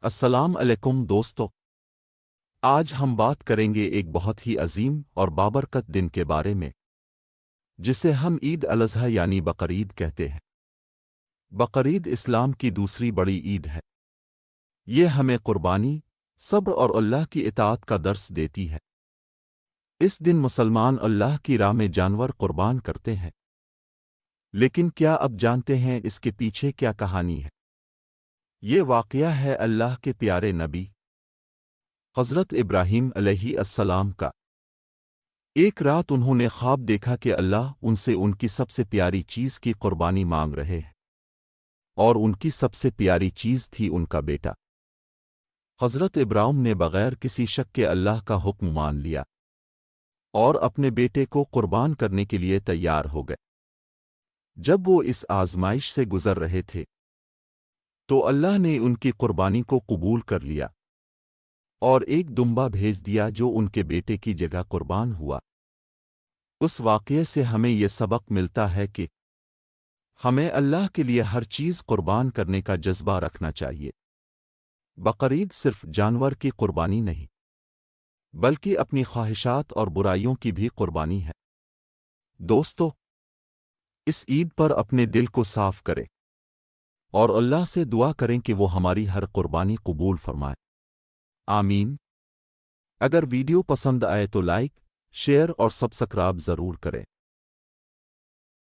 السلام علیکم دوستو، آج ہم بات کریں گے ایک بہت ہی عظیم اور بابرکت دن کے بارے میں جسے ہم عید الاضحیٰ یعنی بقرعید کہتے ہیں۔ بقرعید اسلام کی دوسری بڑی عید ہے۔ یہ ہمیں قربانی، صبر اور اللہ کی اطاعت کا درس دیتی ہے۔ اس دن مسلمان اللہ کی راہ میں جانور قربان کرتے ہیں۔ لیکن کیا اب جانتے ہیں اس کے پیچھے کیا کہانی ہے؟ یہ واقعہ ہے اللہ کے پیارے نبی حضرت ابراہیم علیہ السلام کا۔ ایک رات انہوں نے خواب دیکھا کہ اللہ ان سے ان کی سب سے پیاری چیز کی قربانی مانگ رہے ہیں، اور ان کی سب سے پیاری چیز تھی ان کا بیٹا۔ حضرت ابراہیم نے بغیر کسی شک کے اللہ کا حکم مان لیا اور اپنے بیٹے کو قربان کرنے کے لیے تیار ہو گئے۔ جب وہ اس آزمائش سے گزر رہے تھے تو اللہ نے ان کی قربانی کو قبول کر لیا اور ایک دمبا بھیج دیا جو ان کے بیٹے کی جگہ قربان ہوا۔ اس واقعے سے ہمیں یہ سبق ملتا ہے کہ ہمیں اللہ کے لیے ہر چیز قربان کرنے کا جذبہ رکھنا چاہیے۔ بقرعید صرف جانور کی قربانی نہیں، بلکہ اپنی خواہشات اور برائیوں کی بھی قربانی ہے۔ دوستو، اس عید پر اپنے دل کو صاف کریں اور اللہ سے دعا کریں کہ وہ ہماری ہر قربانی قبول فرمائے۔ آمین۔ اگر ویڈیو پسند آئے تو لائک، شیئر اور سبسکرائب ضرور کریں۔